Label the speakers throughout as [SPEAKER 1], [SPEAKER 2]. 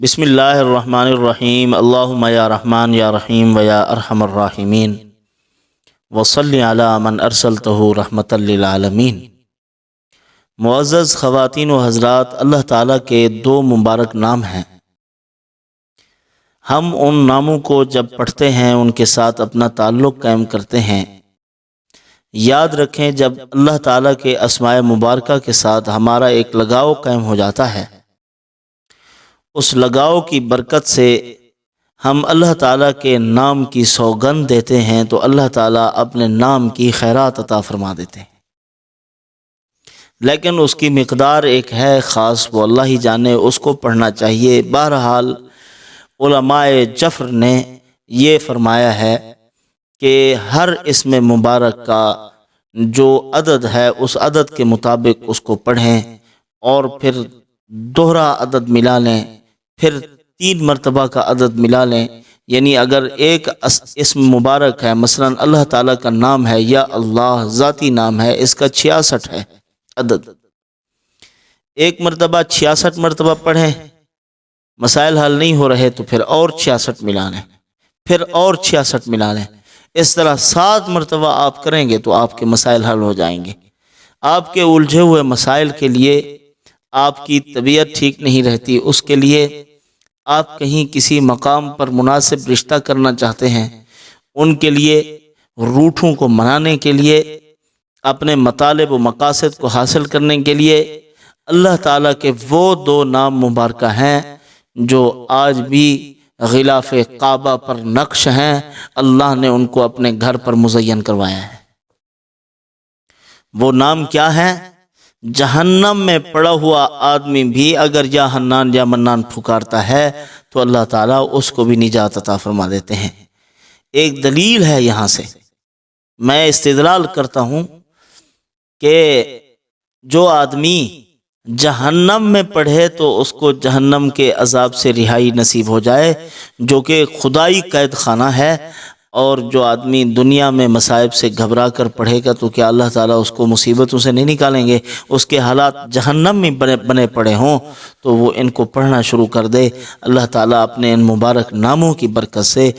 [SPEAKER 1] بسم اللہ الرحمن الرحیم اللہم یا رحمان یا رحیم و یا ارحم الراحمین وصلی علی من ارسلتہ رحمتا للعالمین۔ معزز خواتین و حضرات، اللہ تعالیٰ کے دو مبارک نام ہیں۔ ہم ان ناموں کو جب پڑھتے ہیں ان کے ساتھ اپنا تعلق قائم کرتے ہیں۔ یاد رکھیں، جب اللہ تعالیٰ کے اسماء مبارکہ کے ساتھ ہمارا ایک لگاؤ قائم ہو جاتا ہے، اس لگاؤ کی برکت سے ہم اللہ تعالیٰ کے نام کی سوگند دیتے ہیں تو اللہ تعالیٰ اپنے نام کی خیرات عطا فرما دیتے ہیں، لیکن اس کی مقدار ایک ہے خاص، وہ اللہ ہی جانے، اس کو پڑھنا چاہیے۔ بہرحال علماء جفر نے یہ فرمایا ہے کہ ہر اسم مبارک کا جو عدد ہے اس عدد کے مطابق اس کو پڑھیں اور پھر دوہرا عدد ملا لیں، پھر 3 مرتبہ کا عدد ملا لیں۔ یعنی اگر ایک اسم مبارک ہے، مثلا اللہ تعالیٰ کا نام ہے یا اللہ ذاتی نام ہے، اس کا 66 ہے عدد، ایک مرتبہ 66 مرتبہ پڑھیں، مسائل حل نہیں ہو رہے تو پھر اور 66 ملا لیں، پھر اور 66 ملا لیں۔ اس طرح 7 مرتبہ آپ کریں گے تو آپ کے مسائل حل ہو جائیں گے۔ آپ کے الجھے ہوئے مسائل کے لیے، آپ کی طبیعت ٹھیک نہیں رہتی، اس کے لیے آپ کہیں کسی مقام پر مناسب رشتہ کرنا چاہتے ہیں، ان کے لیے روٹھوں کو منانے کے لیے، اپنے مطالب و مقاصد کو حاصل کرنے کے لیے، اللہ تعالیٰ کے وہ 2 نام مبارکہ ہیں جو آج بھی غلاف کعبہ پر نقش ہیں، اللہ نے ان کو اپنے گھر پر مزین کروایا ہے۔ وہ نام کیا ہے؟ جہنم میں پڑا ہوا آدمی بھی اگر یا حنان یا منان پھکارتا ہے تو اللہ تعالیٰ اس کو بھی نجات عطا فرما دیتے ہیں۔ ایک دلیل ہے، یہاں سے میں استدلال کرتا ہوں کہ جو آدمی جہنم میں پڑھے تو اس کو جہنم کے عذاب سے رہائی نصیب ہو جائے، جو کہ خدائی قید خانہ ہے، اور جو آدمی دنیا میں مصائب سے گھبرا کر پڑھے گا تو کیا اللہ تعالیٰ اس کو مصیبتوں سے نہیں نکالیں گے؟ اس کے حالات جہنم میں بنے پڑے ہوں تو وہ ان کو پڑھنا شروع کر دے، اللہ تعالیٰ اپنے ان مبارک ناموں کی برکت سے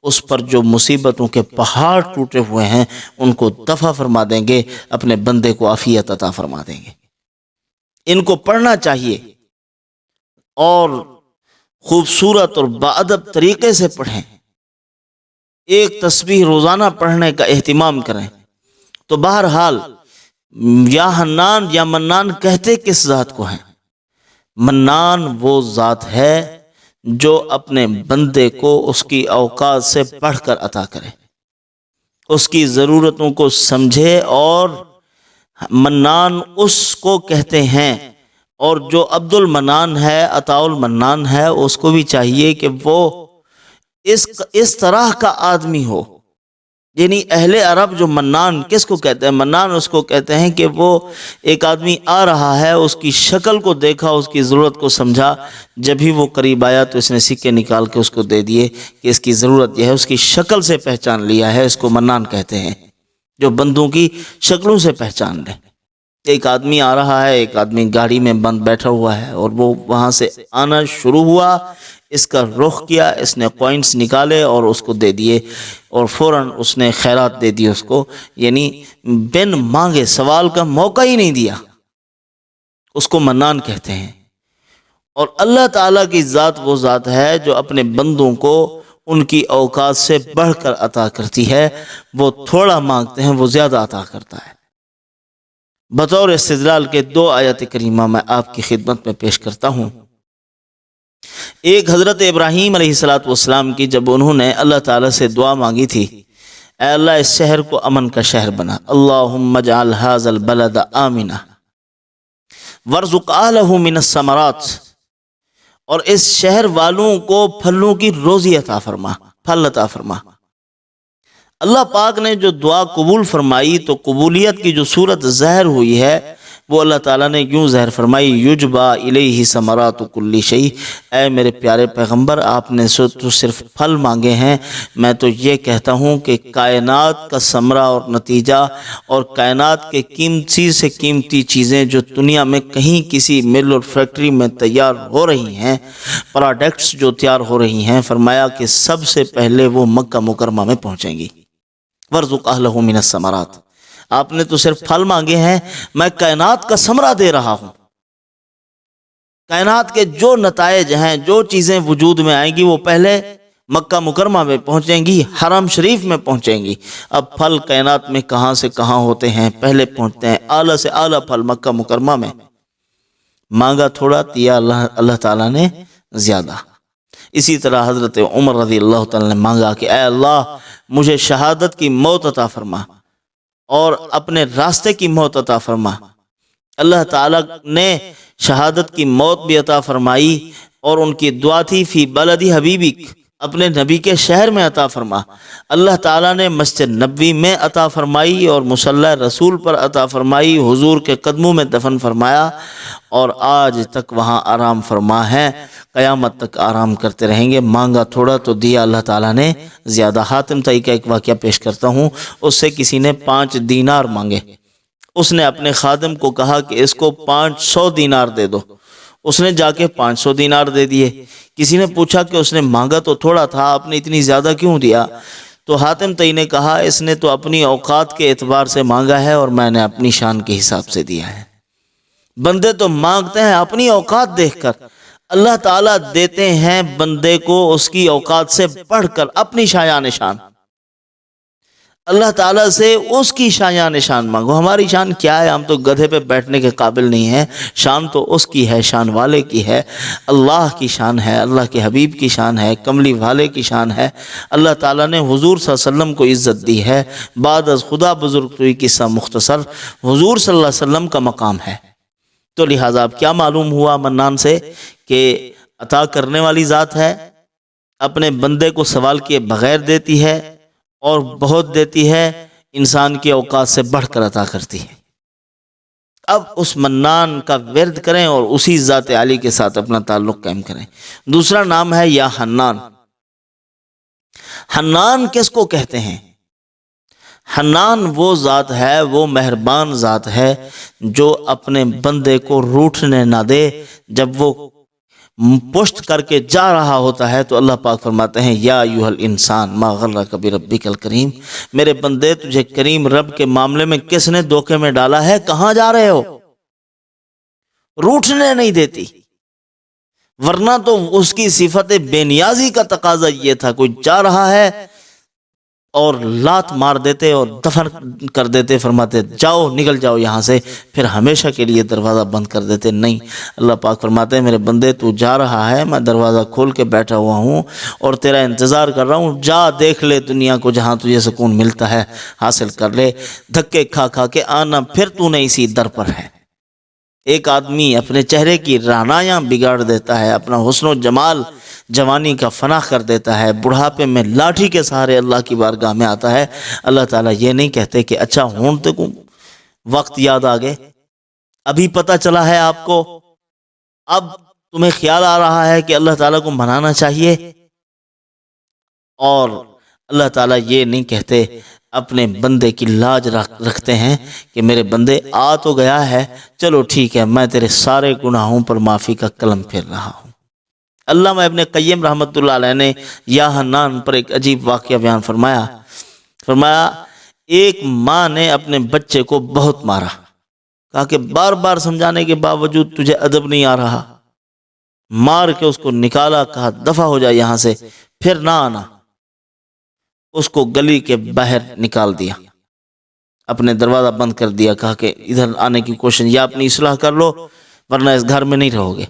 [SPEAKER 1] اس پر جو مصیبتوں کے پہاڑ ٹوٹے ہوئے ہیں ان کو دفع فرما دیں گے، اپنے بندے کو عافیت عطا فرما دیں گے۔ ان کو پڑھنا چاہیے اور خوبصورت اور باادب طریقے سے پڑھیں۔ ایک تسبیح روزانہ پڑھنے کا اہتمام کریں۔ تو بہرحال یا حنان یا منان کہتے کس ذات کو ہیں؟ منان وہ ذات ہے جو اپنے بندے کو اس کی اوقات سے بڑھ کر عطا کرے، اس کی ضرورتوں کو سمجھے، اور منان اس کو کہتے ہیں۔ اور جو عبد المنان ہے، عطاء المنان ہے، اس کو بھی چاہیے کہ وہ اس طرح کا آدمی ہو۔ یعنی اہل عرب جو منان کس کو کہتے ہیں؟ منان اس کو کہتے ہیں کہ وہ ایک آدمی آ رہا ہے، اس کی شکل کو دیکھا، اس کی ضرورت کو سمجھا، جب ہی وہ قریب آیا تو اس نے سکے نکال کے اس کو دے دیے کہ اس کی ضرورت یہ ہے، اس کی شکل سے پہچان لیا ہے، اس کو منان کہتے ہیں، جو بندوں کی شکلوں سے پہچان لے۔ ایک آدمی آ رہا ہے، ایک آدمی گاڑی میں بند بیٹھا ہوا ہے، اور وہ وہاں سے آنا شروع ہوا، اس کا رخ کیا، اس نے کوئنس نکالے اور اس کو دے دیے، اور فوراً اس نے خیرات دے دی اس کو، یعنی بن مانگے، سوال کا موقع ہی نہیں دیا، اس کو منان کہتے ہیں۔ اور اللہ تعالیٰ کی ذات وہ ذات ہے جو اپنے بندوں کو ان کی اوقات سے بڑھ کر عطا کرتی ہے۔ وہ تھوڑا مانگتے ہیں، وہ زیادہ عطا کرتا ہے۔ بطور استدلال کے 2 آیات کریمہ میں آپ کی خدمت میں پیش کرتا ہوں۔ ایک حضرت ابراہیم علیہ السلام کی جب انہوں نے اللہ تعالیٰ سے دعا مانگی تھی، اے اللہ اس شہر کو امن کا شہر بنا، اللہم اجعل ھذا البلد آمنا وارزق اہلہ من الثمرات، اور اس شہر والوں کو پھلوں کی روزی عطا فرما، پھل عطا فرما۔ اللہ پاک نے جو دعا قبول فرمائی تو قبولیت کی جو صورت ظاہر ہوئی ہے وہ اللہ تعالیٰ نے یوں ظاہر فرمائی، یجبا الیہ ثمرات کل شیء، اے میرے پیارے پیغمبر آپ نے تو صرف پھل مانگے ہیں، میں تو یہ کہتا ہوں کہ کائنات کا ثمرہ اور نتیجہ اور کائنات کے قیمتی سے قیمتی چیزیں جو دنیا میں کہیں کسی مل اور فیکٹری میں تیار ہو رہی ہیں، پروڈکٹس جو تیار ہو رہی ہیں، فرمایا کہ سب سے پہلے وہ مکہ مکرمہ میں پہنچیں گی۔ وَارْزُقْ أَهْلَهُ مِنَ الثَّمَرَاتِ، آپ نے تو صرف پھل مانگے ہیں، میں کائنات کا ثمرہ دے رہا ہوں۔ کائنات کے جو نتائج ہیں، جو چیزیں وجود میں آئیں گی، وہ پہلے مکہ مکرمہ میں پہنچیں گی، حرم شریف میں پہنچیں گی۔ اب پھل کائنات میں کہاں سے کہاں ہوتے ہیں، پہلے پہنچتے ہیں اعلیٰ سے اعلیٰ پھل مکہ مکرمہ میں۔ مانگا تھوڑا، دیا اللہ تعالیٰ نے زیادہ۔ اسی طرح حضرت عمر رضی اللہ تعالیٰ نے مانگا کہ اے اللہ مجھے شہادت کی موت عطا فرما اور اپنے راستے کی موت عطا فرما۔ اللہ تعالیٰ نے شہادت کی موت بھی عطا فرمائی، اور ان کی دعا تھی فی بلدی حبیبک، اپنے نبی کے شہر میں عطا فرما۔ اللہ تعالیٰ نے مسجد نبوی میں عطا فرمائی اور مصلی رسول پر عطا فرمائی، حضور کے قدموں میں دفن فرمایا، اور آج تک وہاں آرام فرما ہے، قیامت تک آرام کرتے رہیں گے۔ مانگا تھوڑا تو دیا اللہ تعالیٰ نے زیادہ۔ حاتم طائی کا ایک واقعہ پیش کرتا ہوں، اس سے کسی نے 5 دینار مانگے، اس نے اپنے خادم کو کہا کہ اس کو 500 دینار دے دو، اس نے جا کے 500 دینار دے دیے۔ کسی نے پوچھا کہ اس نے مانگا تو تھوڑا تھا، آپ نے اتنی زیادہ کیوں دیا؟ تو حاتم طائی نے کہا اس نے تو اپنی اوقات کے اعتبار سے مانگا ہے اور میں نے اپنی شان کے حساب سے دیا ہے۔ بندے تو مانگتے ہیں اپنی اوقات دیکھ کر، اللہ تعالیٰ دیتے ہیں بندے کو اس کی اوقات سے بڑھ کر اپنی شایان شان۔ اللہ تعالیٰ سے اس کی شایان شان مانگو۔ ہماری شان کیا ہے؟ ہم تو گدھے پہ بیٹھنے کے قابل نہیں ہیں، شان تو اس کی ہے، شان والے کی ہے، اللہ کی شان ہے، اللہ کے حبیب کی شان ہے، کملی والے کی شان ہے۔ اللہ تعالیٰ نے حضور صلی اللہ علیہ وسلم کو عزت دی ہے، بعد از خدا بزرگ توئی قصہ مختصر، حضور صلی اللہ علیہ وسلم کا مقام ہے۔ تو لہٰذا اب کیا معلوم ہوا منان سے کہ عطا کرنے والی ذات ہے، اپنے بندے کو سوال کیے بغیر دیتی ہے اور بہت دیتی ہے، انسان کی اوقات سے بڑھ کر عطا کرتی ہے۔ اب اس منان کا ورد کریں اور اسی ذات عالی کے ساتھ اپنا تعلق قائم کریں۔ دوسرا نام ہے یا حنان۔ حنان کس کو کہتے ہیں؟ حنان وہ ذات ہے، وہ مہربان ذات ہے جو اپنے بندے کو روٹھنے نہ دے۔ جب وہ پشت کر کے جا رہا ہوتا ہے تو اللہ پاک فرماتے ہیں یا ایھا الانسان ما غرک بربک الکریم، میرے بندے تجھے کریم رب کے معاملے میں کس نے دھوکے میں ڈالا ہے؟ کہاں جا رہے ہو؟ روٹھنے نہیں دیتی، ورنہ تو اس کی صفت بے نیازی کا تقاضا یہ تھا، کوئی جا رہا ہے اور لات مار دیتے اور دفن کر دیتے، فرماتے جاؤ نکل جاؤ یہاں سے، پھر ہمیشہ کے لیے دروازہ بند کر دیتے۔ نہیں، اللہ پاک فرماتے ہیں میرے بندے تو جا رہا ہے، میں دروازہ کھول کے بیٹھا ہوا ہوں اور تیرا انتظار کر رہا ہوں، جا دیکھ لے دنیا کو، جہاں تجھے سکون ملتا ہے حاصل کر لے، دھکے کھا کھا کے آنا، پھر تو نہیں اسی در پر ہے۔ ایک آدمی اپنے چہرے کی رعنایاں بگاڑ دیتا ہے، اپنا حسن و جمال جوانی کا فنا کر دیتا ہے، بڑھاپے میں لاٹھی کے سہارے اللہ کی بارگاہ میں آتا ہے۔ اللہ تعالیٰ یہ نہیں کہتے کہ اچھا ہون تک وقت یاد آ گئے، ابھی پتہ چلا ہے آپ کو، اب تمہیں خیال آ رہا ہے کہ اللہ تعالیٰ کو منانا چاہیے، اور اللہ تعالیٰ یہ نہیں کہتے، اپنے بندے کی لاج رکھتے ہیں کہ میرے بندے آ تو گیا ہے، چلو ٹھیک ہے، میں تیرے سارے گناہوں پر معافی کا قلم پھیر رہا ہوں۔ علامہ ابن قیم رحمۃ اللہ علیہ نے یا حنان پر ایک عجیب واقعہ بیان فرمایا ایک ماں نے اپنے بچے کو بہت مارا، کہا کہ بار بار سمجھانے کے باوجود تجھے ادب نہیں آ رہا، مار کے اس کو نکالا، کہا دفع ہو جائے یہاں سے، پھر نہ آنا، اس کو گلی کے باہر نکال دیا، اپنے دروازہ بند کر دیا، کہا کہ ادھر آنے کی کوشش یا اپنی اصلاح کر لو ورنہ اس گھر میں نہیں رہو گے۔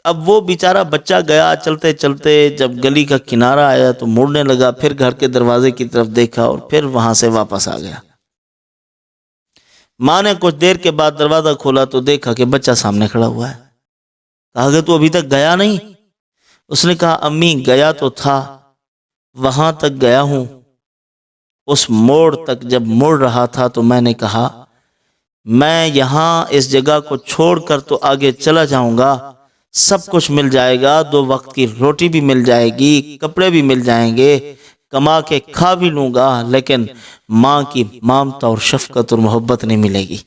[SPEAKER 1] اب وہ بیچارہ بچہ گیا، چلتے چلتے جب گلی کا کنارہ آیا تو مڑنے لگا، پھر گھر کے دروازے کی طرف دیکھا اور پھر وہاں سے واپس آ گیا۔ ماں نے کچھ دیر کے بعد دروازہ کھولا تو دیکھا کہ بچہ سامنے کھڑا ہوا ہے، کہا کہ تو ابھی تک گیا نہیں؟ اس نے کہا امی گیا تو تھا، وہاں تک گیا ہوں، اس موڑ تک جب مڑ رہا تھا تو میں نے کہا میں یہاں اس جگہ کو چھوڑ کر تو آگے چلا جاؤں گا، سب کچھ مل جائے گا، 2 وقت کی روٹی بھی مل جائے گی، کپڑے بھی مل جائیں گے، کما کے کھا بھی لوں گا، لیکن ماں کی ممتا اور شفقت اور محبت نہیں ملے گی۔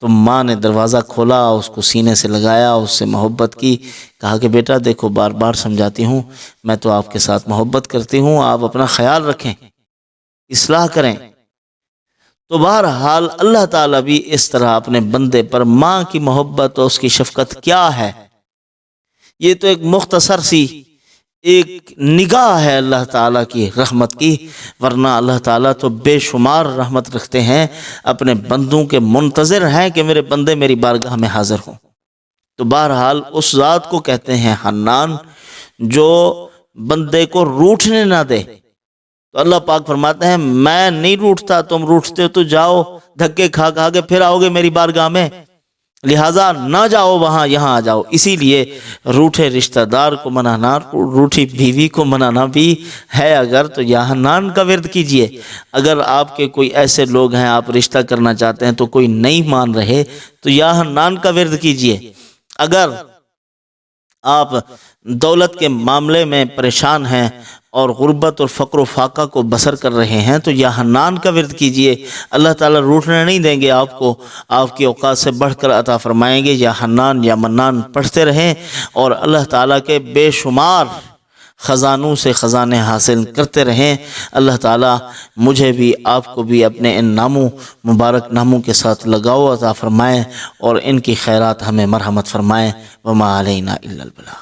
[SPEAKER 1] تو ماں نے دروازہ کھولا، اس کو سینے سے لگایا، اس سے محبت کی، کہا کہ بیٹا دیکھو بار بار سمجھاتی ہوں، میں تو آپ کے ساتھ محبت کرتی ہوں، آپ اپنا خیال رکھیں، اصلاح کریں۔ تو بہرحال اللہ تعالیٰ بھی اس طرح اپنے بندے پر ماں کی محبت اور اس کی شفقت کیا ہے، یہ تو ایک مختصر سی ایک نگاہ ہے اللہ تعالیٰ کی رحمت کی، ورنہ اللہ تعالیٰ تو بے شمار رحمت رکھتے ہیں، اپنے بندوں کے منتظر ہیں کہ میرے بندے میری بارگاہ میں حاضر ہوں۔ تو بہرحال اس ذات کو کہتے ہیں حنان، جو بندے کو روٹھنے نہ دے۔ تو اللہ پاک فرماتے ہیں میں نہیں روٹھتا، تم روٹھتے ہو تو جاؤ دھکے کھا کھا کے پھر آؤ گے میری بارگاہ میں، لہٰذا نہ جاؤ وہاں، یہاں آ جاؤ۔ اسی لیے روٹھے رشتہ دار کو منانا، روٹھی بیوی کو منانا بھی ہے اگر تو یا حنان کا ورد کیجئے۔ اگر آپ کے کوئی ایسے لوگ ہیں آپ رشتہ کرنا چاہتے ہیں تو کوئی نہیں مان رہے تو یا حنان کا ورد کیجئے۔ اگر آپ دولت کے معاملے میں پریشان ہیں اور غربت اور فقر و فاقہ کو بسر کر رہے ہیں تو یا حنان کا ورد کیجئے، اللہ تعالیٰ روٹھنے نہیں دیں گے آپ کو، آپ کی اوقات سے بڑھ کر عطا فرمائیں گے۔ یا حنان یا منان پڑھتے رہیں اور اللہ تعالیٰ کے بے شمار خزانوں سے خزانے حاصل کرتے رہیں۔ اللہ تعالیٰ مجھے بھی آپ کو بھی اپنے ان ناموں مبارک ناموں کے ساتھ لگاؤ عطا فرمائیں اور ان کی خیرات ہمیں مرحمت فرمائیں۔ وما علینا الا البلاغ۔